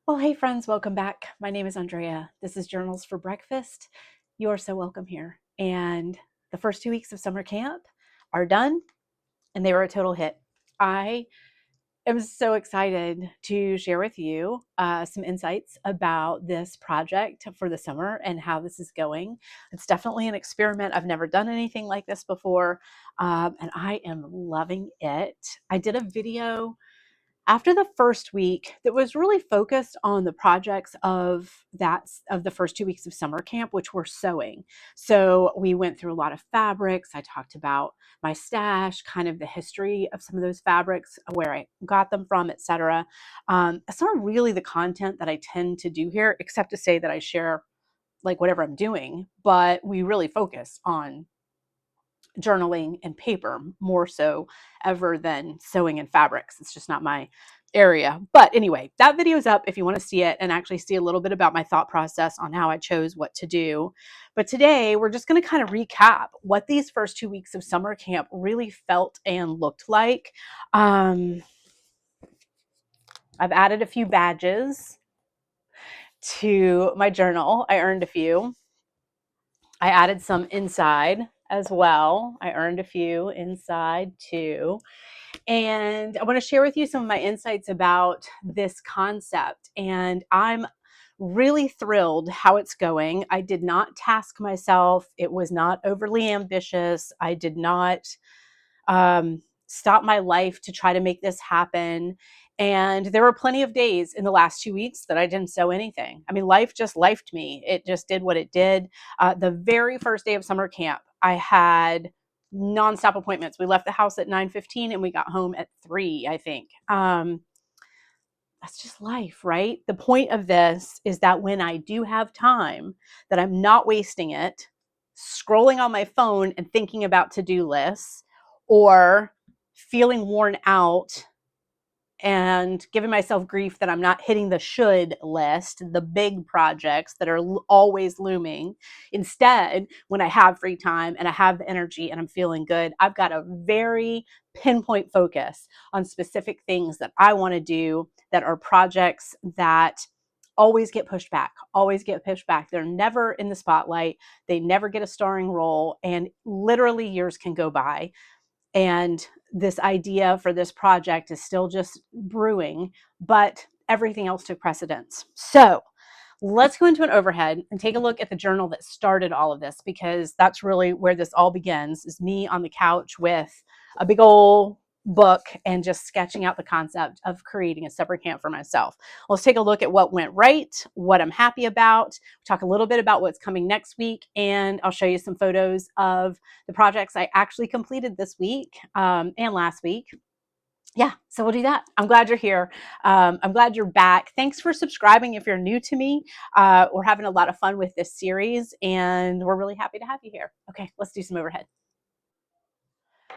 Well, hey friends, welcome back. My name is Andrea. This is Journals for Breakfast. You are so welcome here. And the first 2 weeks of summer camp are done and they were a total hit. I am so excited to share with you some insights about this project for the summer and how this is going. It's definitely an experiment. I've never done anything like this before, and I am loving it. I did a video after the first week that was really focused on the projects of the first 2 weeks of summer camp, which were sewing. So we went through a lot of fabrics. I talked about my stash, kind of the history of some of those fabrics, where I got them from, etc. It's not really the content that I tend to do here, except to say that I share like whatever I'm doing, but we really focus on journaling and paper more so ever than sewing and fabrics. It's just not my area. But anyway, that video is up if you want to see it and actually see a little bit about my thought process on how I chose what to do. But today we're just going to kind of recap what these first 2 weeks of summer camp really felt and looked like. I've added a few badges to my journal. I earned a few. I added some inside as well. I earned a few inside too. And I want to share with you some of my insights about this concept. And I'm really thrilled how it's going. I did not task myself. It was not overly ambitious. I did not stop my life to try to make this happen. And there were plenty of days in the last 2 weeks that I didn't sew anything. I mean, life just lifed me. It just did what it did. The very first day of summer camp, I had nonstop appointments. We left the house at 9:15 and we got home at 3, I think. That's just life, right? The point of this is that when I do have time, that I'm not wasting it scrolling on my phone and thinking about to-do lists or feeling worn out and giving myself grief that I'm not hitting the should list, the big projects that are always looming. Instead, when I have free time and I have the energy and I'm feeling good, I've got a very pinpoint focus on specific things that I want to do that are projects that always get pushed back, always get pushed back. They're never in the spotlight. They never get a starring role, and literally years can go by. And this idea for this project is still just brewing, but everything else took precedence. So let's go into an overhead and take a look at the journal that started all of this, because that's really where this all begins, is me on the couch with a big old book and just sketching out the concept of creating a summer camp for myself. Let's take a look at what went right, what I'm happy about, talk a little bit about what's coming next week, and I'll show you some photos of the projects I actually completed this week and last week. Yeah, so we'll do that. I'm glad you're here. I'm glad you're back. Thanks for subscribing if you're new to me. We're having a lot of fun with this series, and we're really happy to have you here. Okay, let's do some overhead.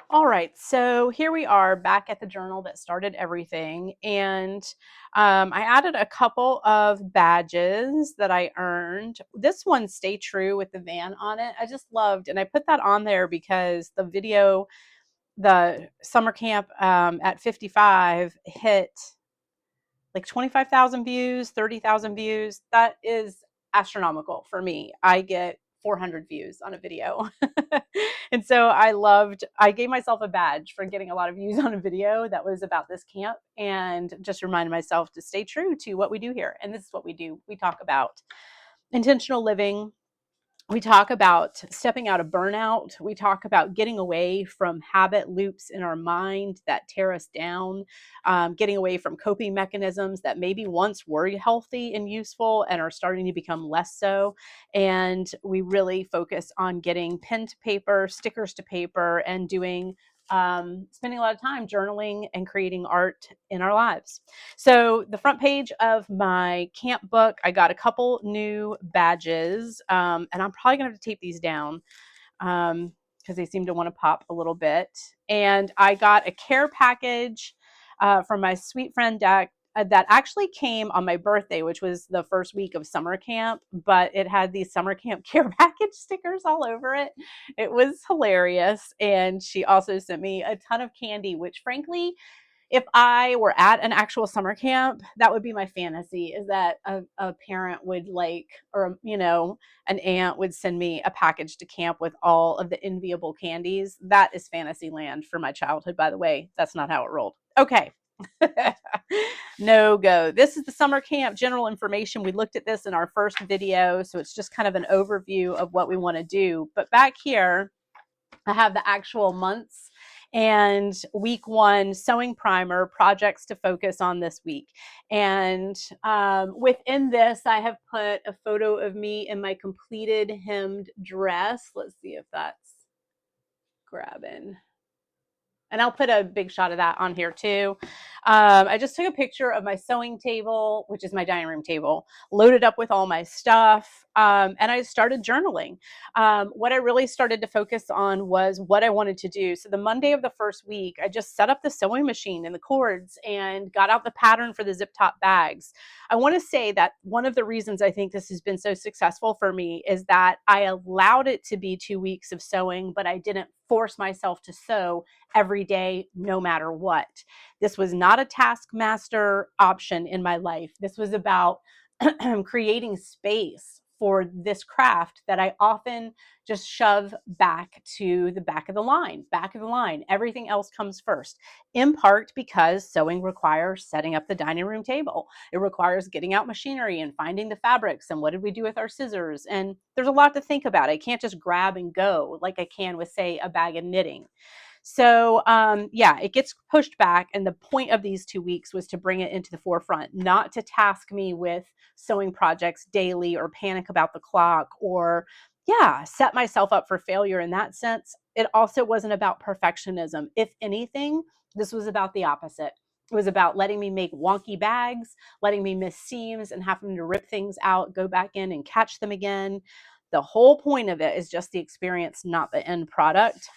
All right, so here we are back at the journal that started everything, and I added a couple of badges that I earned. This one, Stay True, with the van on it, I just loved, and I put that on there because the video, the summer camp at 55, hit like 25,000 views, 30,000 views. That is astronomical for me. I get 400 views on a video. And so I gave myself a badge for getting a lot of views on a video that was about this camp, and just reminded myself to stay true to what we do here. And this is what we do. We talk about intentional living. We talk about stepping out of burnout. We talk about getting away from habit loops in our mind that tear us down, getting away from coping mechanisms that maybe once were healthy and useful and are starting to become less so. And we really focus on getting pen to paper, stickers to paper, and spending a lot of time journaling and creating art in our lives. So the front page of my camp book, I got a couple new badges, and I'm probably gonna have to tape these down because they seem to want to pop a little bit. And I got a care package from my sweet friend Deck, that actually came on my birthday, which was the first week of summer camp, but it had these summer camp care package stickers all over it. It was hilarious. And she also sent me a ton of candy, which frankly if I were at an actual summer camp, that would be my fantasy, is that a parent would like, or, you know, an aunt would send me a package to camp with all of the enviable candies. That is fantasy land for my childhood, by the way. That's not how it rolled. Okay. No go. This is the summer camp general information. We looked at this in our first video, so it's just kind of an overview of what we want to do. But back here, I have the actual months and week 1 sewing primer projects to focus on this week. And within this, I have put a photo of me in my completed hemmed dress. Let's see if that's grabbing. And I'll put a big shot of that on here too. I just took a picture of my sewing table, which is my dining room table, loaded up with all my stuff, and I started journaling. What I really started to focus on was what I wanted to do. So the Monday of the first week, I just set up the sewing machine and the cords and got out the pattern for the zip top bags. I want to say that one of the reasons I think this has been so successful for me is that I allowed it to be 2 weeks of sewing, but I didn't force myself to sew every day, no matter what. This was not a taskmaster option in my life. This was about creating space for this craft that I often just shove back to the back of the line, Everything else comes first, in part because sewing requires setting up the dining room table. It requires getting out machinery and finding the fabrics and what did we do with our scissors. And there's a lot to think about. I can't just grab and go like I can with, say, a bag of knitting. So yeah, it gets pushed back. And the point of these 2 weeks was to bring it into the forefront, not to task me with sewing projects daily or panic about the clock or, yeah, set myself up for failure in that sense. It also wasn't about perfectionism. If anything, this was about the opposite. It was about letting me make wonky bags, letting me miss seams and having to rip things out, go back in and catch them again. The whole point of it is just the experience, not the end product.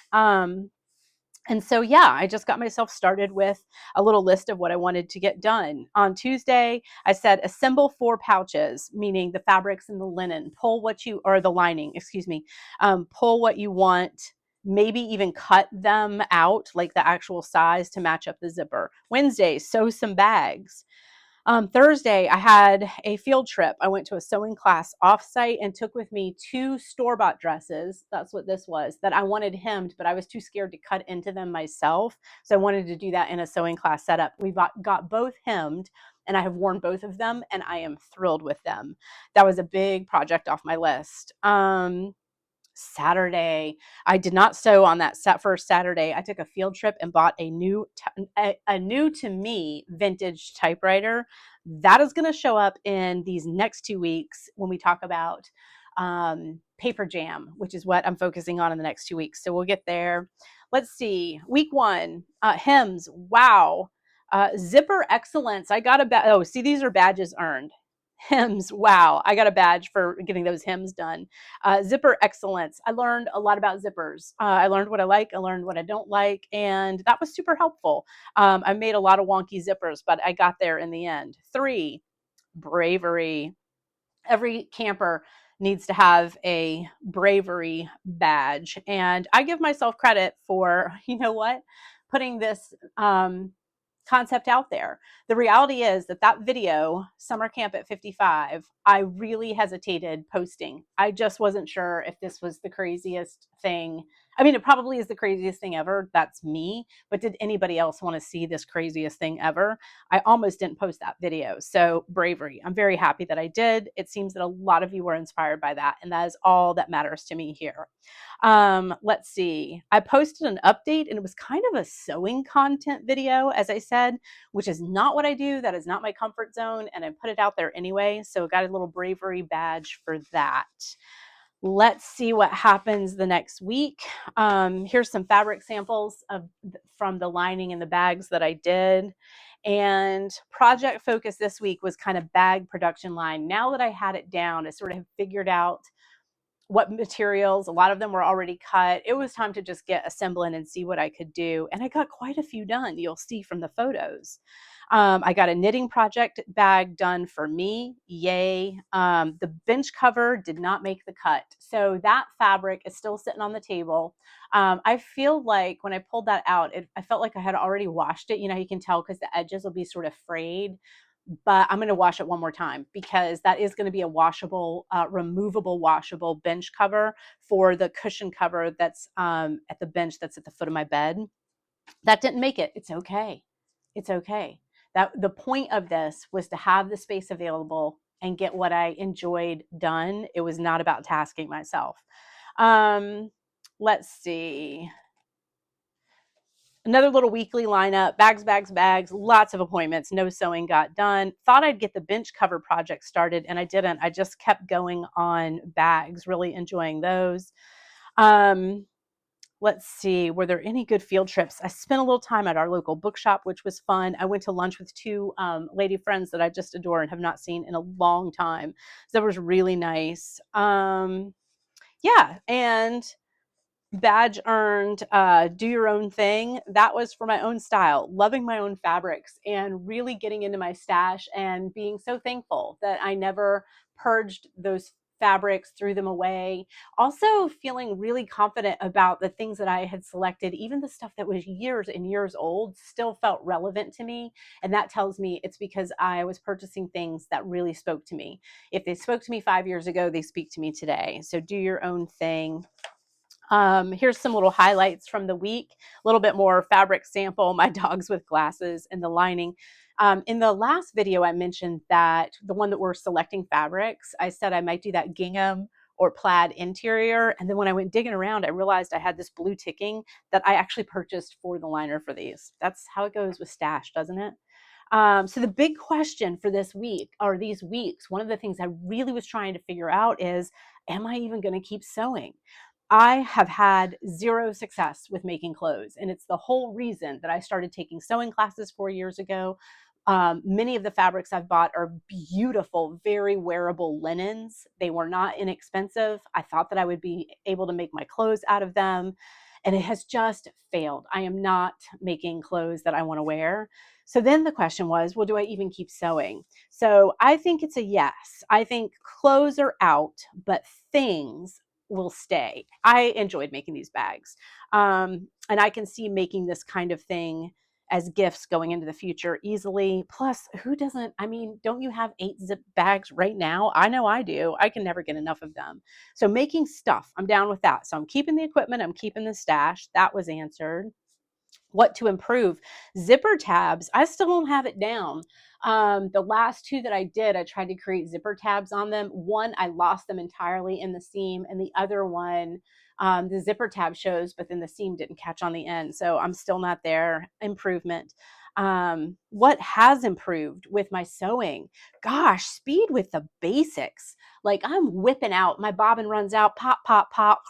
And so, yeah, I just got myself started with a little list of what I wanted to get done. On Tuesday, I said, assemble 4 pouches, meaning the fabrics and the linen, pull what you, or the lining, excuse me, pull what you want, maybe even cut them out, like the actual size to match up the zipper. Wednesday, sew some bags. Thursday, I had a field trip. I went to a sewing class offsite and took with me 2 store-bought dresses. That's what this was, that I wanted hemmed, but I was too scared to cut into them myself. So I wanted to do that in a sewing class setup. We got both hemmed, and I have worn both of them, and I am thrilled with them. That was a big project off my list. Saturday, I did not sew on that first Saturday. I took a field trip and bought a new to me vintage typewriter. That is going to show up in these next 2 weeks when we talk about paper jam, which is what I'm focusing on in the next 2 weeks. So we'll get there. Let's see. Week 1, hems. Wow. Zipper excellence. I got a oh, see, these are badges earned. Hems. Wow. I got a badge for getting those hems done. Zipper excellence. I learned a lot about zippers. I learned what I like. I learned what I don't like. And that was super helpful. I made a lot of wonky zippers, but I got there in the end. 3, bravery. Every camper needs to have a bravery badge. And I give myself credit for, you know what, putting this concept out there. The reality is that video, Summer Camp at 55, I really hesitated posting. I just wasn't sure if this was the craziest thing. I mean, it probably is the craziest thing ever. That's me. But did anybody else want to see this craziest thing ever? I almost didn't post that video. So bravery. I'm very happy that I did. It seems that a lot of you were inspired by that. And that is all that matters to me here. Let's see. I posted an update and it was kind of a sewing content video, as I said, which is not what I do. That is not my comfort zone. And I put it out there anyway. So got a little bravery badge for that. Let's see what happens the next week. Here's some fabric samples from the lining and the bags that I did. And project focus this week was kind of bag production line. Now that I had it down, I sort of figured out what materials, a lot of them were already cut. It was time to just get assembling and see what I could do. And I got quite a few done, you'll see from the photos. I got a knitting project bag done for me. Yay. The bench cover did not make the cut. So that fabric is still sitting on the table. I feel like when I pulled that out, I felt like I had already washed it. You know, you can tell because the edges will be sort of frayed, but I'm going to wash it one more time because that is going to be a washable, removable washable bench cover for the cushion cover that's at the bench that's at the foot of my bed. That didn't make it. It's okay. It's okay. That the point of this was to have the space available and get what I enjoyed done. It was not about tasking myself. Let's see. Another little weekly lineup, bags, bags, bags, lots of appointments, no sewing got done. Thought I'd get the bench cover project started and I didn't. I just kept going on bags, really enjoying those. Let's see, were there any good field trips? I spent a little time at our local bookshop, which was fun. I went to lunch with two lady friends that I just adore and have not seen in a long time. So that was really nice. Yeah, and badge earned, do your own thing. That was for my own style, loving my own fabrics and really getting into my stash and being so thankful that I never purged those fabrics, threw them away. Also feeling really confident about the things that I had selected, even the stuff that was years and years old still felt relevant to me. And that tells me it's because I was purchasing things that really spoke to me. If they spoke to me 5 years ago, they speak to me today. So do your own thing. Here's some little highlights from the week, a little bit more fabric sample, my dogs with glasses and the lining. In the last video, I mentioned that the one that we're selecting fabrics, I said I might do that gingham or plaid interior. And then when I went digging around, I realized I had this blue ticking that I actually purchased for the liner for these. That's how it goes with stash, doesn't it? So the big question for this week or these weeks, one of the things I really was trying to figure out is, am I even going to keep sewing? I have had zero success with making clothes, and it's the whole reason that I started taking sewing classes 4 years ago. Many of the fabrics I've bought are beautiful, very wearable linens. They were not inexpensive. I thought that I would be able to make my clothes out of them, and it has just failed. I am not making clothes that I want to wear. So then the question was, well, do I even keep sewing? So I think it's a yes. I think clothes are out, but things will stay. I enjoyed making these bags. And I can see making this kind of thing as gifts going into the future easily. Plus, who doesn't? I mean, don't you have 8 zip bags right now? I know I do. I can never get enough of them. So making stuff, I'm down with that. So I'm keeping the equipment, I'm keeping the stash. That was answered. What to improve? Zipper tabs, I still don't have it down. The last 2 that I did, I tried to create zipper tabs on them. One, I lost them entirely in the seam, and the other one, the zipper tab shows, but then the seam didn't catch on the end. So I'm still not there. Improvement. What has improved with my sewing? Gosh, speed with the basics. Like I'm whipping out, my bobbin runs out, pop, pop, pop,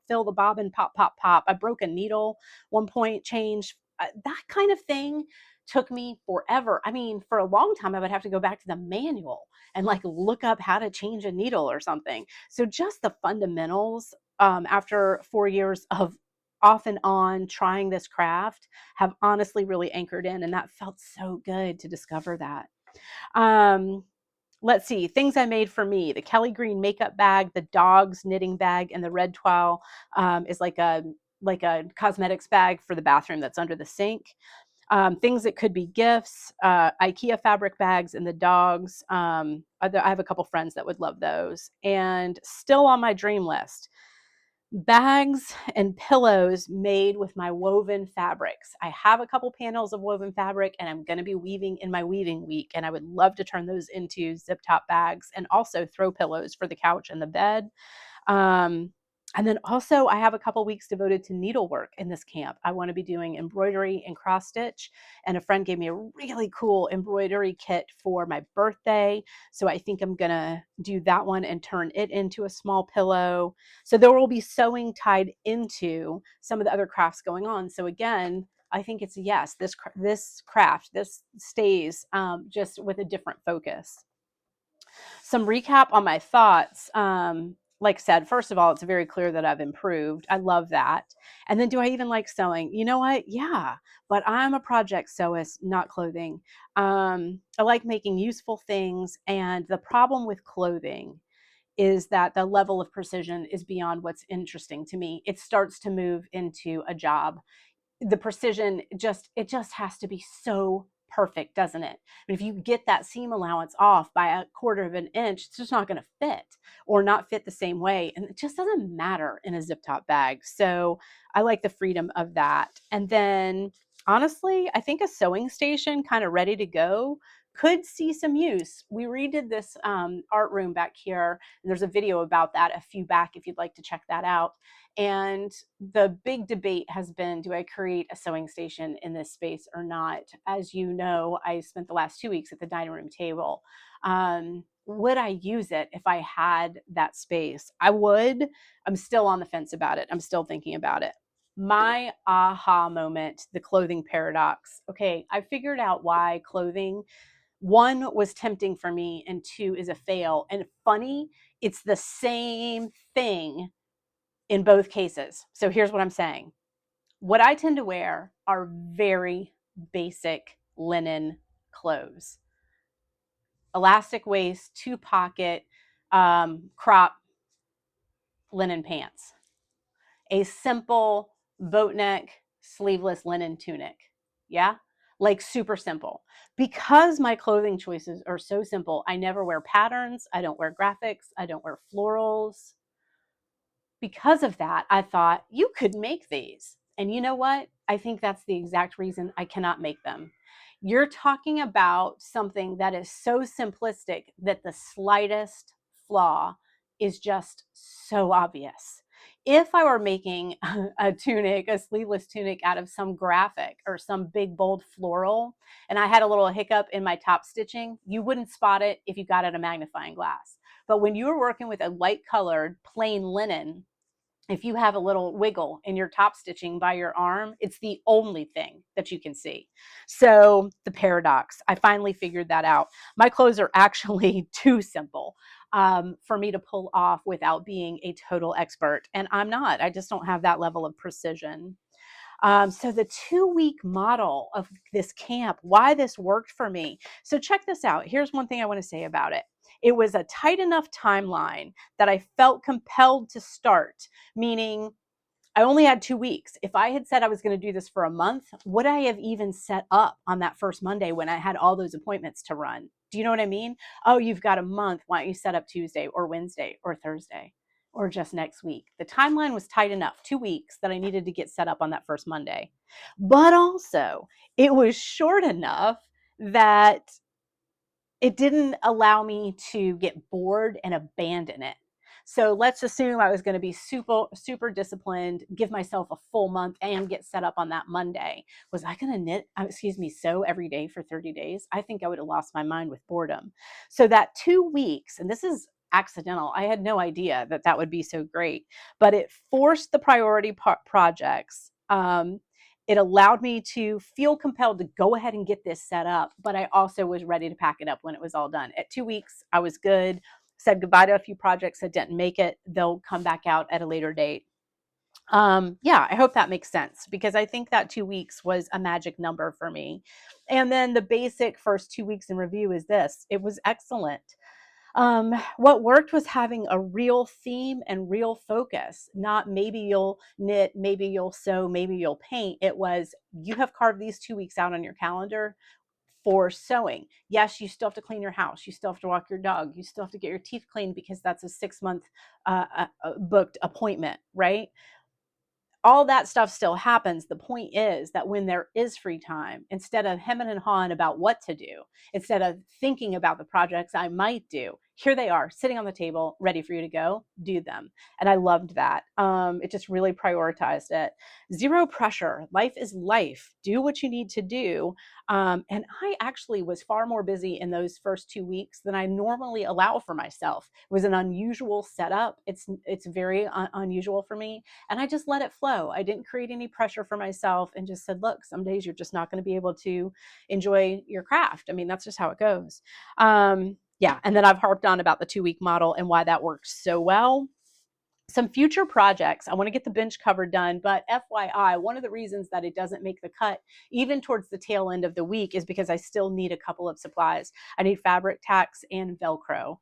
fill the bobbin, pop, pop, pop. I broke a needle one point, change. That kind of thing took me forever. I mean, for a long time, I would have to go back to the manual and like look up how to change a needle or something. So just the fundamentals, after 4 years of off and on trying this craft, have honestly really anchored in, and that felt so good to discover that. Um, let's see, things I made for me. The Kelly Green makeup bag, the dog's knitting bag, and the red towel is like a cosmetics bag for the bathroom that's under the sink. Things that could be gifts, IKEA fabric bags, and the dogs. I have a couple friends that would love those. And still on my dream list, bags and pillows made with my woven fabrics. I have a couple panels of woven fabric and I'm going to be weaving in my weaving week, and I would love to turn those into zip top bags and also throw pillows for the couch and the bed. And then also I have a couple weeks devoted to needlework in this camp. I want to be doing embroidery and cross stitch, and a friend gave me a really cool embroidery kit for my birthday. So I think I'm going to do that one and turn it into a small pillow. So there will be sewing tied into some of the other crafts going on. So again, I think it's a yes. This craft, this stays just with a different focus. Some recap on my thoughts. like I said, first of all, it's very clear that I've improved. I love that. And then do I even like sewing? You know what? Yeah, but I'm a project sewist, not clothing. I like making useful things. And the problem with clothing is that the level of precision is beyond what's interesting to me. It starts to move into a job. The precision it just has to be so perfect, doesn't it? But if you get that seam allowance off by a quarter of an inch, it's just not going to fit, or not fit the same way, and it just doesn't matter in a zip top bag. So I like the freedom of that. And then honestly, I think a sewing station kind of ready to go could see some use. We redid this art room back here, and there's a video about that a few back if you'd like to check that out. And the big debate has been, do I create a sewing station in this space or not? As you know, I spent the last 2 weeks at the dining room table. Would I use it if I had that space? I would. I'm still on the fence about it. I'm still thinking about it. My aha moment, the clothing paradox. Okay, I figured out why clothing, one, was tempting for me, and two, is a fail. And funny, it's the same thing in both cases. So here's what I'm saying. What I tend to wear are very basic linen clothes. Elastic waist, 2-pocket, crop linen pants. A simple boat neck, sleeveless linen tunic. Yeah? Like super simple. Because my clothing choices are so simple, I never wear patterns. I don't wear graphics. I don't wear florals. Because of that, I thought you could make these. And you know what? I think that's the exact reason I cannot make them. You're talking about something that is so simplistic that the slightest flaw is just so obvious. If I were making a tunic, a sleeveless tunic out of some graphic or some big bold floral, and I had a little hiccup in my top stitching, you wouldn't spot it if you got out a magnifying glass. But when you're working with a light colored plain linen, if you have a little wiggle in your top stitching by your arm, it's the only thing that you can see. So the paradox, I finally figured that out. My clothes are actually too simple for me to pull off without being a total expert. And I'm not, I just don't have that level of precision. So the 2-week model of this camp, why this worked for me. So check this out. Here's one thing I want to say about it. It was a tight enough timeline that I felt compelled to start, meaning I only had 2 weeks. If I had said I was going to do this for a month, would I have even set up on that first Monday when I had all those appointments to run? Do you know what I mean? Oh, you've got a month. Why don't you set up Tuesday or Wednesday or Thursday or just next week? The timeline was tight enough, 2 weeks, that I needed to get set up on that first Monday. But also, it was short enough that it didn't allow me to get bored and abandon it. So let's assume I was going to be super disciplined, give myself a full month and get set up on that Monday. Was I going to sew every day for 30 days? I think I would have lost my mind with boredom. So that 2 weeks, and this is accidental. I had no idea that that would be so great, but it forced the priority projects. It allowed me to feel compelled to go ahead and get this set up, but I also was ready to pack it up when it was all done. At 2 weeks, I was good, said goodbye to a few projects that didn't make it. They'll come back out at a later date. Yeah, I hope that makes sense, because I think that 2 weeks was a magic number for me. And then the basic first 2 weeks in review is this. It was excellent. What worked was having a real theme and real focus, not maybe you'll knit, maybe you'll sew, maybe you'll paint. It was, you have carved these 2 weeks out on your calendar for sewing. Yes, you still have to clean your house. You still have to walk your dog. You still have to get your teeth cleaned because that's a 6-month booked appointment, right? All that stuff still happens. The point is that when there is free time, instead of hemming and hawing about what to do, instead of thinking about the projects I might do, here they are sitting on the table, ready for you to go, do them. And I loved that. It just really prioritized it. Zero pressure. Life is life. Do what you need to do. And I actually was far more busy in those first 2 weeks than I normally allow for myself. It was an unusual setup. It's very unusual for me. And I just let it flow. I didn't create any pressure for myself and just said, look, some days you're just not going to be able to enjoy your craft. I mean, that's just how it goes. Yeah. And then I've harped on about the 2-week model and why that works so well. some future projects. I want to get the bench cover done, but FYI, one of the reasons that it doesn't make the cut even towards the tail end of the week is because I still need a couple of supplies. I need fabric tacks and Velcro.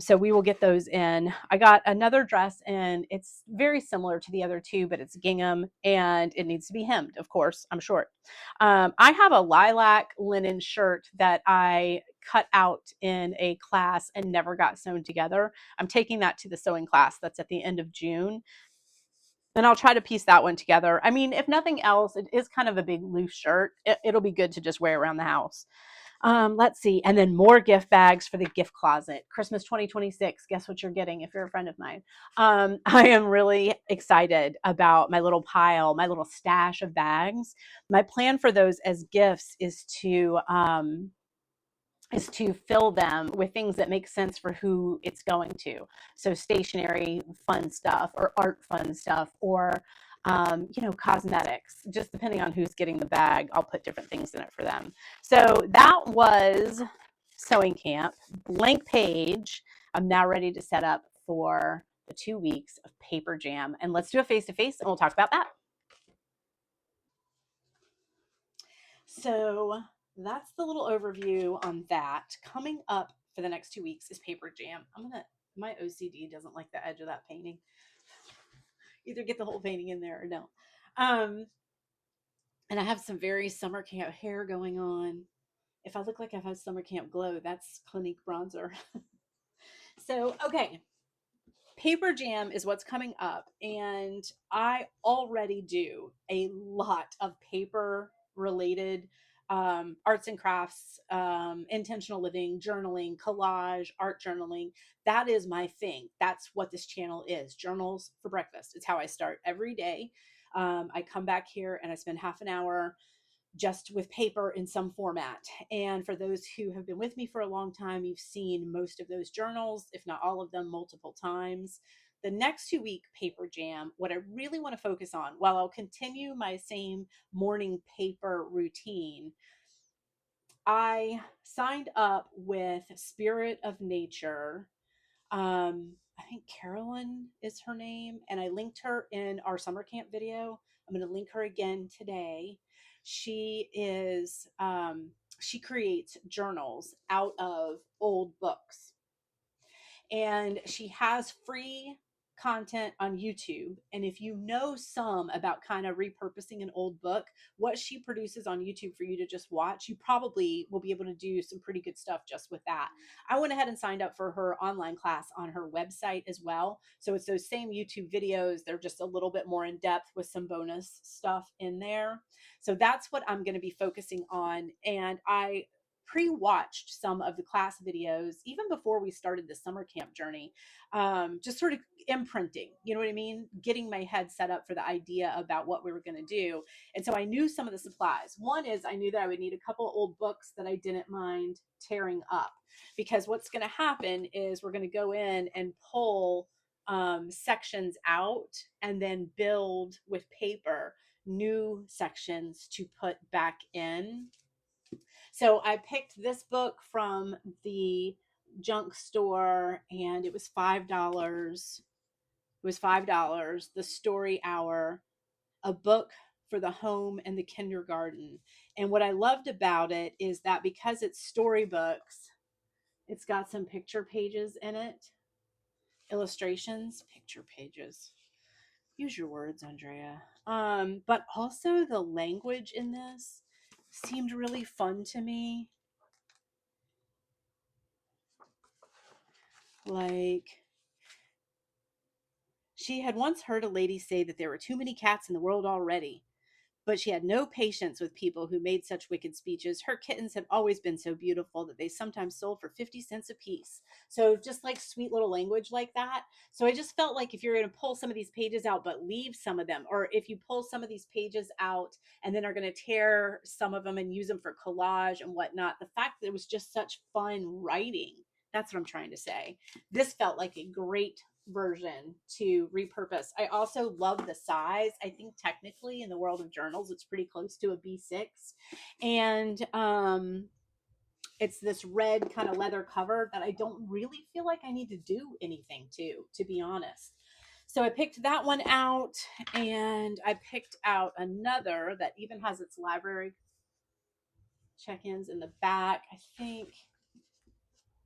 So we will get those in. I got another dress and it's very similar to the other two, but it's gingham and it needs to be hemmed. Of course, I'm short. I have a lilac linen shirt that I cut out in a class and never got sewn together. I'm taking that to the sewing class that's at the end of June. And I'll try to piece that one together. I mean, if nothing else, it is kind of a big loose shirt. It'll be good to just wear around the house. Let's see. And then more gift bags for the gift closet. Christmas 2026. Guess what you're getting if you're a friend of mine. I am really excited about my little pile, my little stash of bags. My plan for those as gifts is to fill them with things that make sense for who it's going to. So stationery fun stuff or art fun stuff or cosmetics, just depending on who's getting the bag, I'll put different things in it for them. So that was sewing camp, blank page. I'm now ready to set up for the 2 weeks of paper jam, and let's do a face-to-face and we'll talk about that. So that's the little overview on that. Coming up for the next 2 weeks is paper jam. My OCD doesn't like the edge of that painting. Either get the whole painting in there or don't. And I have some very summer camp hair going on. If I look like I've had summer camp glow, that's Clinique bronzer. So, okay. Paper jam is what's coming up. And I already do a lot of paper related arts and crafts, intentional living, journaling, collage, art journaling. That is my thing. That's what this channel is. Journals for breakfast. It's how I start every day. I come back here and I spend half an hour just with paper in some format. And for those who have been with me for a long time, you've seen most of those journals, if not all of them, multiple times. The next 2 week paper jam, what I really want to focus on, while I'll continue my same morning paper routine, I signed up with Spirit of Nature. I think Carolyn is her name, and I linked her in our summer camp video. I'm going to link her again today. She creates journals out of old books, and she has free content on YouTube. And if you know some about kind of repurposing an old book, what she produces on YouTube for you to just watch, you probably will be able to do some pretty good stuff just with that. I went ahead and signed up for her online class on her website as well. So it's those same YouTube videos. They're just a little bit more in depth with some bonus stuff in there. So that's what I'm going to be focusing on. And I pre-watched some of the class videos even before we started the summer camp journey, just sort of imprinting, you know what I mean, getting my head set up for the idea about what we were going to do. And so I knew some of the supplies. One is I knew that I would need a couple old books that I didn't mind tearing up, because what's going to happen is we're going to go in and pull sections out and then build with paper new sections to put back in. So I picked this book from the junk store and it was $5. It was $5. The Story Hour, a book for the home and the kindergarten. And what I loved about it is that because it's storybooks, it's got some picture pages in it, illustrations, picture pages. Use your words, Andrea. But also the language in this seemed really fun to me. Like, she had once heard a lady say that there were too many cats in the world already, but she had no patience with people who made such wicked speeches. Her kittens had always been so beautiful that they sometimes sold for 50 cents a piece. So just like sweet little language like that. So I just felt like if you're going to pull some of these pages out, but leave some of them, or if you pull some of these pages out and then are going to tear some of them and use them for collage and whatnot, the fact that it was just such fun writing, that's what I'm trying to say. This felt like a great version to repurpose. I also love the size. I think technically in the world of journals, it's pretty close to a B6. And it's this red kind of leather cover that I don't really feel like I need to do anything to be honest. So I picked that one out, and I picked out another that even has its library check-ins in the back. I think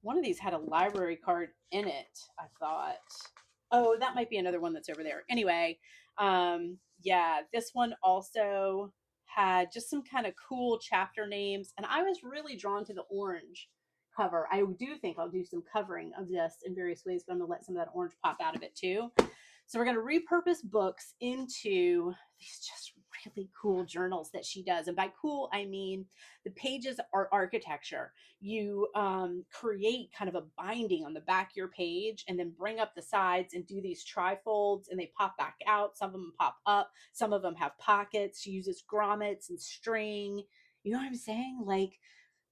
one of these had a library card in it, I thought. Oh, that might be another one that's over there. Anyway, yeah, this one also had just some kind of cool chapter names, and I was really drawn to the orange cover. I do think I'll do some covering of this in various ways, but I'm gonna let some of that orange pop out of it too. So we're going to repurpose books into these just really cool journals that she does. And by cool, I mean the pages are architecture. You create kind of a binding on the back of your page and then bring up the sides and do these trifolds, and they pop back out. Some of them pop up. Some of them have pockets. She uses grommets and string. You know what I'm saying? Like,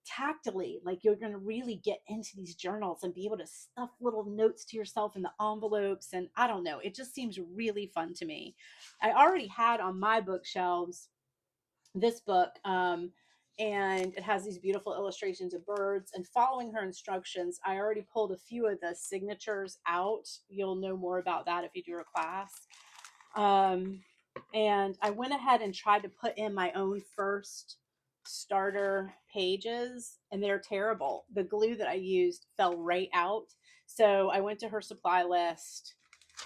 tactily, like you're going to really get into these journals and be able to stuff little notes to yourself in the envelopes. And I don't know, it just seems really fun to me. I already had on my bookshelves this book, and it has these beautiful illustrations of birds. And following her instructions, I already pulled a few of the signatures out. You'll know more about that if you do a class. And I went ahead and tried to put in my own first starter pages, and they're terrible. The glue that I used fell right out. So I went to her supply list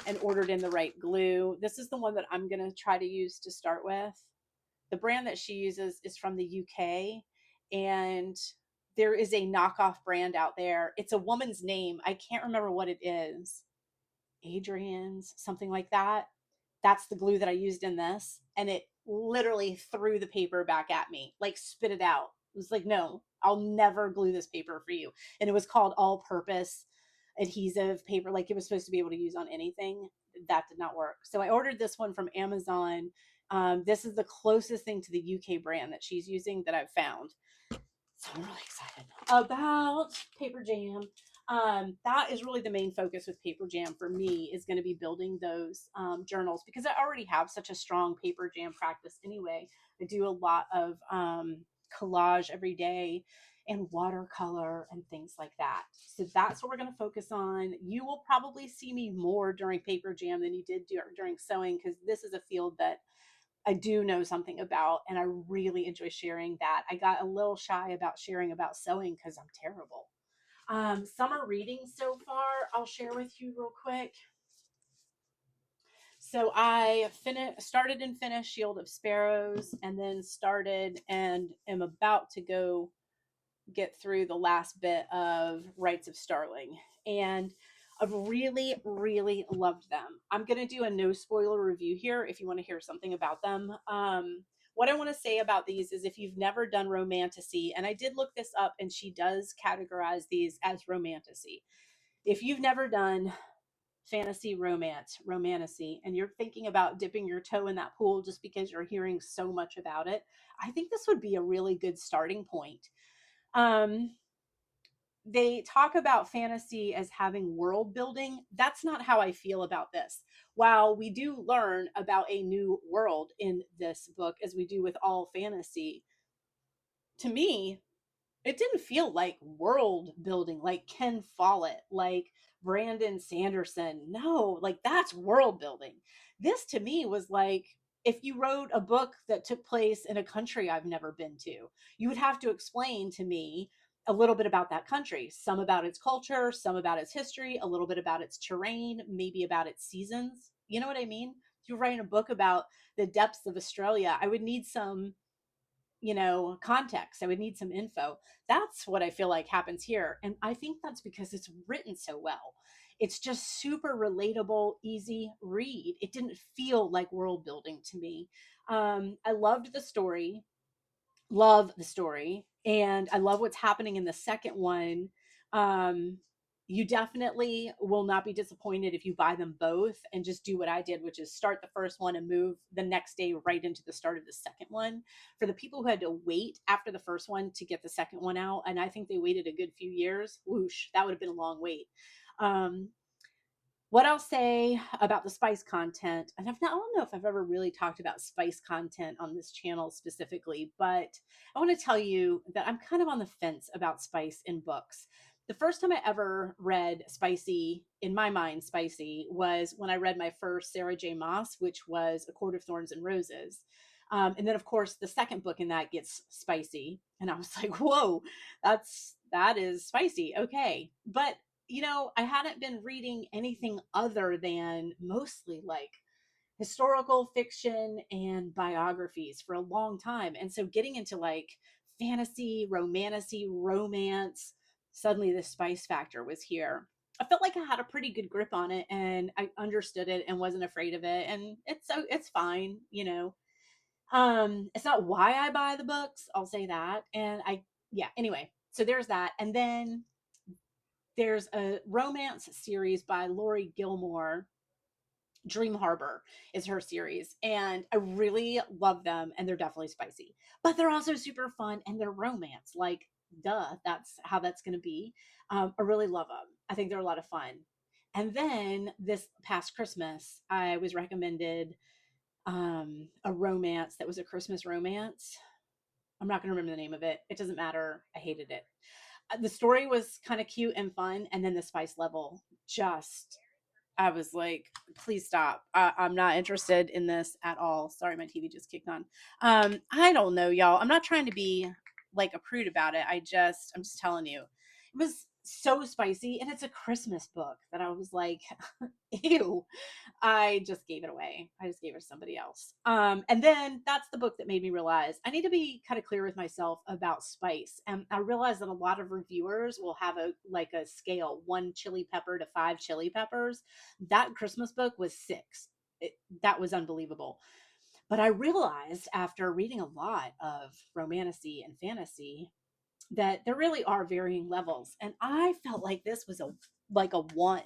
and ordered in the right glue. This is the one that I'm going to try to use to start with. The brand that she uses is from the UK, and there is a knockoff brand out there. It's a woman's name. I can't remember what it is. Adrian's, something like that. That's the glue that I used in this. And it literally threw the paper back at me, like spit it out. It was like, no, I'll never glue this paper for you. And it was called all purpose adhesive paper. Like it was supposed to be able to use on anything. That did not work. So I ordered this one from Amazon. This is the closest thing to the UK brand that she's using that I've found. So I'm really excited about Paper Jam. That is really the main focus with Paper Jam for me, is going to be building those journals, because I already have such a strong Paper Jam practice anyway. I do a lot of collage every day and watercolor and things like that. So that's what we're going to focus on. You will probably see me more during Paper Jam than you did during sewing, because this is a field that I do know something about, and I really enjoy sharing that. I got a little shy about sharing about sewing because I'm terrible. Summer reading so far, I'll share with you real quick. So I started and finished Shield of Sparrows, and then started and am about to go get through the last bit of Rites of Starling. And I've really, really loved them. I'm going to do a no spoiler review here if you want to hear something about them. What I want to say about these is, if you've never done romantasy, and I did look this up, and she does categorize these as romantasy. If you've never done fantasy romantasy, and you're thinking about dipping your toe in that pool just because you're hearing so much about it, I think this would be a really good starting point. They talk about fantasy as having world building. That's not how I feel about this. While we do learn about a new world in this book, as we do with all fantasy, to me, it didn't feel like world building, like Ken Follett, like Brandon Sanderson. No, like that's world building. This to me was like, if you wrote a book that took place in a country I've never been to, you would have to explain to me a little bit about that country, some about its culture, some about its history, a little bit about its terrain, maybe about its seasons. You know what I mean? If you're writing a book about the depths of Australia, I would need some, context. I would need some info. That's what I feel like happens here. And I think that's because it's written so well. It's just super relatable, easy read. It didn't feel like world building to me. I loved the story, and I love what's happening in the second one. Um, you definitely will not be disappointed if you buy them both and just do what I did, which is start the first one and move the next day right into the start of the second one. For the people who had to wait after the first one to get the second one out, and I think they waited a good few years, whoosh, that would have been a long wait. What I'll say about the spice content, and I don't know if I've ever really talked about spice content on this channel specifically, but I want to tell you that I'm kind of on the fence about spice in books. the first time I ever read spicy, in my mind, spicy, was when I read my first Sarah J. Maas, which was A Court of Thorns and Roses. And then, of course, the second book in that gets spicy. And I was like, whoa, that is spicy. Okay. But, I hadn't been reading anything other than mostly like historical fiction and biographies for a long time. And so getting into like fantasy, romantasy, romance, suddenly the spice factor was here. I felt like I had a pretty good grip on it and I understood it and wasn't afraid of it. And it's fine, it's not why I buy the books, I'll say that. And yeah, anyway, so there's that. And then there's a romance series by Lori Gilmore. Dream Harbor is her series, and I really love them, and they're definitely spicy, but they're also super fun and they're romance. Like, duh, that's how that's going to be. I really love them. I think they're a lot of fun. And then this past Christmas, I was recommended a romance that was a Christmas romance. I'm not going to remember the name of it. It doesn't matter. I hated it. The story was kind of cute and fun, and then the spice level just I was like, please stop. I'm not interested in this at all. Sorry, my TV just kicked on. I don't know, y'all. I'm not trying to be like a prude about it. I'm just telling you. It was so spicy, and it's a Christmas book that I was like, ew. I just gave it away. I just gave it to somebody else. And then that's the book that made me realize I need to be kind of clear with myself about spice. And I realized that a lot of reviewers will have a scale, 1 chili pepper to 5 chili peppers. That Christmas book was 6. That was unbelievable. But I realized after reading a lot of romantasy and fantasy that there really are varying levels. And I felt like this was a 1,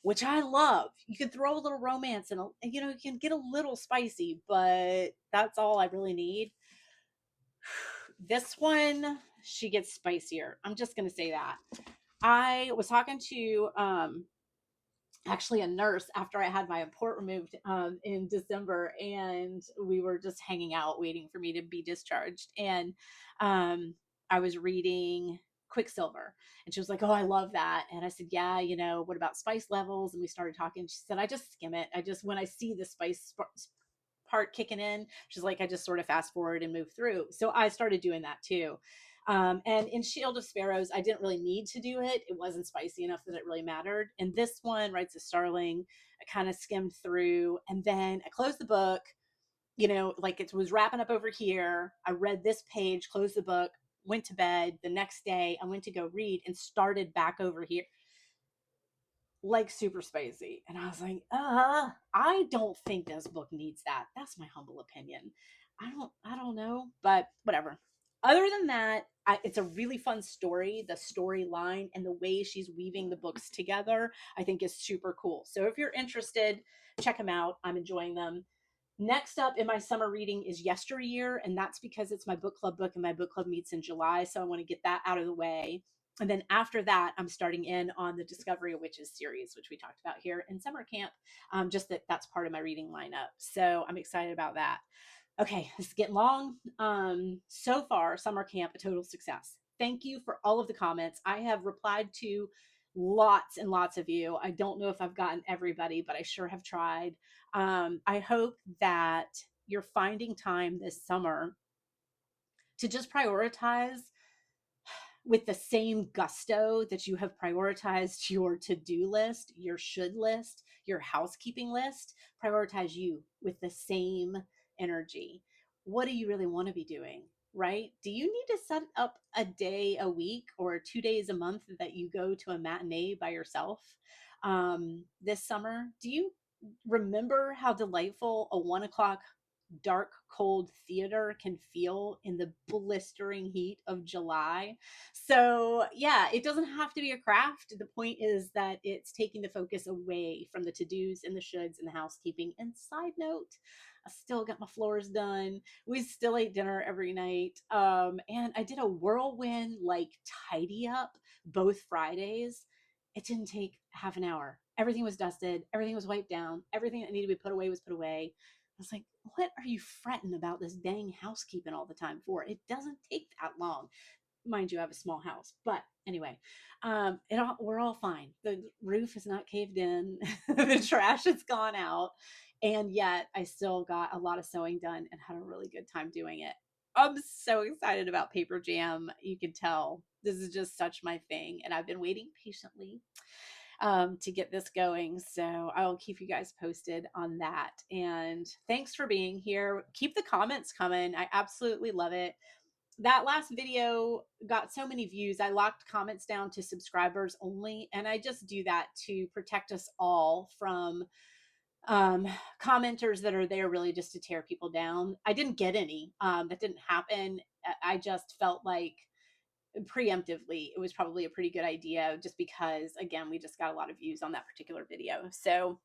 which I love. You can throw a little romance and you can get a little spicy, but that's all I really need. This one, she gets spicier. I'm just going to say that. I was talking to actually a nurse after I had my import removed in December, and we were just hanging out waiting for me to be discharged. And I was reading Quicksilver, and she was like, "Oh, I love that." And I said, "Yeah, what about spice levels?" And we started talking. She said, "I just skim it. I just when I see the spice part kicking in, she's like, I just sort of fast forward and move through." So I started doing that too. And in Shield of Sparrows, I didn't really need to do it. It wasn't spicy enough that it really mattered. And this one, Rights of Starling, I kind of skimmed through and then I closed the book, like it was wrapping up over here. I read this page, closed the book, went to bed. The next day, I went to go read and started back over here like super spicy. And I was like, I don't think this book needs that. That's my humble opinion. I don't know, but whatever. Other than that, it's a really fun story. The storyline and the way she's weaving the books together, I think is super cool. So if you're interested, check them out. I'm enjoying them. Next up in my summer reading is Yesteryear, and that's because it's my book club book and my book club meets in July. So I want to get that out of the way. And then after that, I'm starting in on the Discovery of Witches series, which we talked about here in summer camp. Just that's part of my reading lineup. So I'm excited about that. Okay, this is getting long. So far, summer camp, a total success. Thank you for all of the comments. I have replied to lots and lots of you. I don't know if I've gotten everybody, but I sure have tried. I hope that you're finding time this summer to just prioritize with the same gusto that you have prioritized your to-do list, your should list, your housekeeping list. Prioritize you with the same energy. What do you really want to be doing? Right? Do you need to set up a day a week or 2 days a month that you go to a matinee by yourself this summer? Do you remember how delightful a 1 o'clock dark, cold theater can feel in the blistering heat of July? So, yeah, it doesn't have to be a craft. The point is that it's taking the focus away from the to dos and the shoulds and the housekeeping. And side note, I still got my floors done. We still ate dinner every night. And I did a whirlwind like tidy up both Fridays. It didn't take half an hour. Everything was dusted, everything was wiped down, everything that needed to be put away was put away. I was like, what are you fretting about this dang housekeeping all the time for? It doesn't take that long. mind you, I have a small house, but anyway, we're all fine. The roof is not caved in, the trash has gone out, and yet I still got a lot of sewing done and had a really good time doing it. I'm so excited about paper jam. You can tell this is just such my thing, and I've been waiting patiently to get this going. So I will keep you guys posted on that. And thanks for being here. Keep the comments coming. I absolutely love it. That last video got so many views. I locked comments down to subscribers only. And I just do that to protect us all from commenters that are there really just to tear people down. I didn't get any. That didn't happen. I just felt like preemptively it was probably a pretty good idea, just because again we just got a lot of views on that particular video. So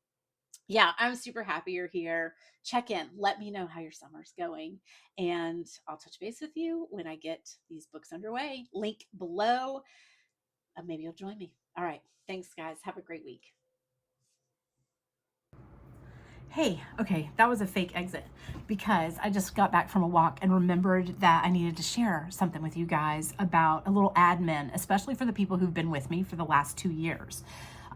yeah, I'm super happy you're here. Check in, let me know how your summer's going, and I'll touch base with you when I get these books underway. Link below. Maybe you'll join me. All right, thanks guys, have a great week. Hey, okay, that was a fake exit because I just got back from a walk and remembered that I needed to share something with you guys about a little admin, especially for the people who've been with me for the last 2 years.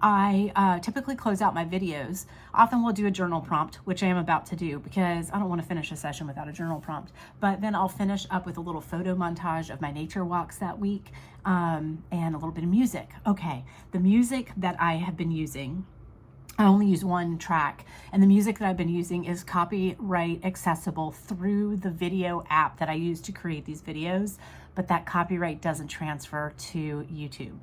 I typically close out my videos. Often we'll do a journal prompt, which I am about to do because I don't want to finish a session without a journal prompt. But then I'll finish up with a little photo montage of my nature walks that week, and a little bit of music. Okay, the music that I have been using, I only use one track, and the music that I've been using is copyright accessible through the video app that I use to create these videos, but that copyright doesn't transfer to YouTube.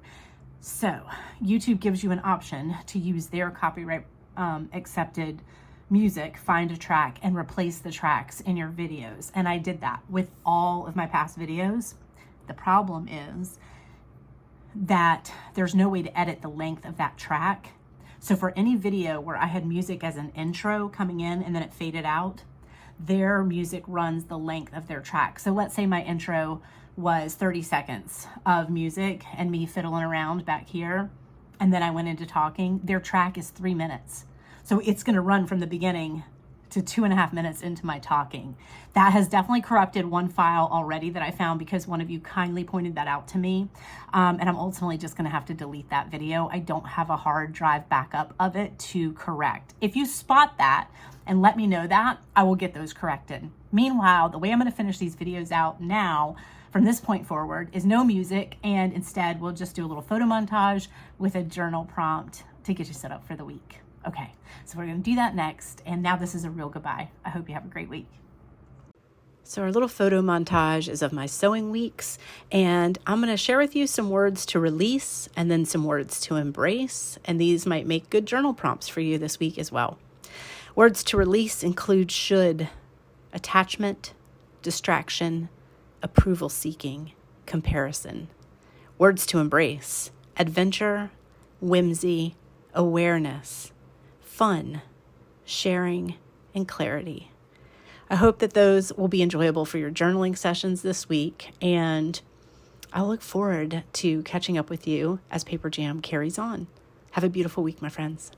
So YouTube gives you an option to use their copyright accepted music, find a track, and replace the tracks in your videos. And I did that with all of my past videos. The problem is that there's no way to edit the length of that track. So for any video where I had music as an intro coming in and then it faded out, their music runs the length of their track. So let's say my intro was 30 seconds of music and me fiddling around back here, and then I went into talking. Their track is 3 minutes. So it's gonna run from the beginning to 2.5 minutes into my talking. That has definitely corrupted one file already that I found because one of you kindly pointed that out to me. And I'm ultimately just gonna have to delete that video. I don't have a hard drive backup of it to correct. If you spot that and let me know that, I will get those corrected. Meanwhile, the way I'm gonna finish these videos out now from this point forward is no music, and instead we'll just do a little photo montage with a journal prompt to get you set up for the week. Okay, so we're gonna do that next, and now this is a real goodbye. I hope you have a great week. So our little photo montage is of my sewing weeks, and I'm gonna share with you some words to release and then some words to embrace, and these might make good journal prompts for you this week as well. Words to release include should, attachment, distraction, approval seeking, comparison. Words to embrace: adventure, whimsy, awareness, fun, sharing, and clarity. I hope that those will be enjoyable for your journaling sessions this week, and I look forward to catching up with you as Paper Jam carries on. Have a beautiful week, my friends.